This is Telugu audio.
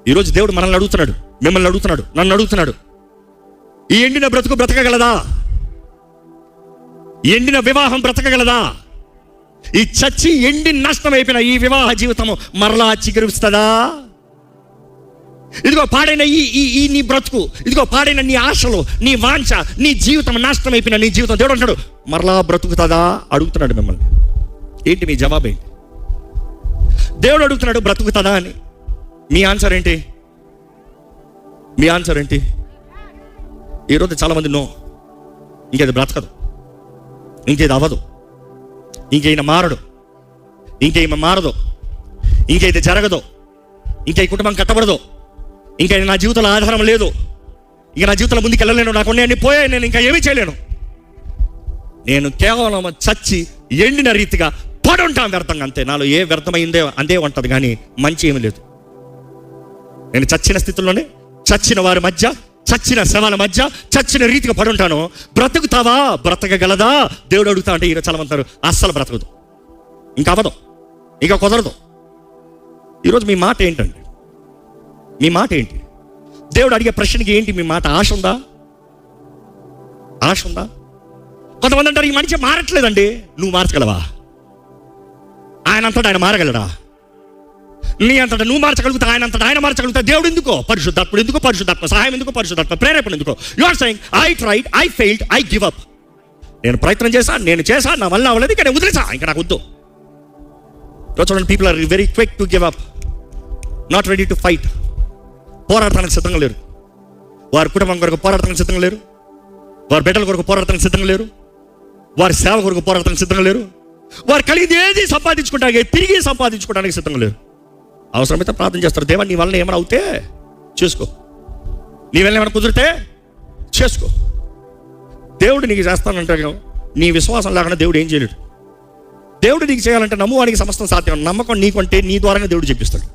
ఈరోజు దేవుడు మనల్ని అడుగుతున్నాడు, మిమ్మల్ని అడుగుతున్నాడు, నన్ను అడుగుతున్నాడు. ఈ ఎండిన బ్రతుకు బ్రతకగలదా? ఎండిన వివాహం బ్రతకగలదా? ఈ చచ్చి ఎండి నష్టం అయిపోయిన ఈ వివాహ జీవితము మరలా చిగురుస్తుందా? ఇదిగో పాడైన ఈ నీ బ్రతుకు, ఇదిగో పాడైన నీ ఆశలు, నీ వాంఛ, నీ జీవితం నష్టం అయిపోయిన నీ జీవితం దేవుడు అంటాడు మరలా బ్రతుకుతుందా? అడుగుతున్నాడు మిమ్మల్ని. ఏంటి మీ జవాబు ఏంటి? దేవుడు అడుగుతున్నాడు బ్రతుకుతుందా అని. మీ ఆన్సర్ ఏంటి? మీ ఆన్సర్ ఏంటి? ఈరోజు చాలామంది నో, ఇంకేది బ్రతకదు, ఇంకేది అవ్వదు, ఇంకేనా మారడు, ఇంకేమ మారదు, ఇంకైతే జరగదు, ఇంకా ఈ కుటుంబం కట్టబడదు, ఇంకా నా జీవితంలో ఆధారం లేదు, ఇంకా నా జీవితంలో ముందుకు వెళ్ళలేను, నాకు అన్నీ పోయాయి, నేను ఇంకా ఏమీ చేయలేను, నేను కేవలం చచ్చి ఎండిన రీతిగా పడుంటాను వ్యర్థంగా, అంతే. నాలో ఏ వ్యర్థమైందే అందే ఉంటుంది, కానీ మంచి ఏమీ లేదు. నేను చచ్చిన స్థితిలోనే, చచ్చిన వారి మధ్య, చచ్చిన శవాల మధ్య, చచ్చిన రీతిగా పడుంటాను. బ్రతుకుతావా? బ్రతకగలదా? దేవుడు అడుగుతా అంటే ఈరోజు చాలా మంది అస్సలు బ్రతకదు, ఇంకా అవ్వదు, ఇంకా కుదరదు. ఈరోజు మీ మాట ఏంటండి? మీ మాట ఏంటి? దేవుడు అడిగే ప్రశ్నకి ఏంటి మీ మాట? ఆశ ఉందా? ఆశ ఉందా? కొంతమంది అంటారు ఈ మనిషి మారట్లేదండి. నువ్వు మార్చగలవా? ఆయన అంతటా ఆయన మారగలడా? నీ అంతటా నువ్వు మార్చగలుగుతా, ఆయన అంతటా ఆయన మార్చగలుగుతా. దేవుడు ఎందుకో? పరిశుద్ధాత్ముడు ఎందుకో? పరిశుద్ధాత్మ సహాయం ఎందుకో? పరిశుద్ధాత్మ ప్రేరేపణ ఎందుకో? You are saying I tried, I failed, I give up. నేను ప్రయత్నం చేశాను, నేను చేశాను, నా వల్ల అవ్వలేదు, ఇంకా నేను వదిలేసా, ఇంకా నాకు వద్దు. చూడండి, people are very quick to give up, not ready to fight. పోరాడటానికి సిద్ధంగా లేరు. వారి కుటుంబం కొరకు పోరాడటానికి సిద్ధంగా లేరు, వారి బిడ్డల కొరకు పోరాడటానికి సిద్ధంగా లేరు, వారి సేవ కొరకు పోరాడటానికి సిద్ధంగా లేరు, వారు కలిగి ఏది సంపాదించుకుంటానికి, తిరిగి సంపాదించుకోవడానికి సిద్ధంగా లేరు. అవసరమైతే ప్రార్థన చేస్తారు, దేవా నీ వల్ల ఏమైనా అవుతే చేసుకో, నీ వల్ల ఏమైనా కుదిరితే చేసుకో. దేవుడు నీకు చేస్తానంటే నీ విశ్వాసం లేకుండా దేవుడు ఏం చేయలేడు. దేవుడు నీకు చేయాలంటే నమ్మువానికి సమస్తం సాధ్యం. నమ్మకం నీకుంటే నీ ద్వారానే దేవుడు చెప్పిస్తాడు.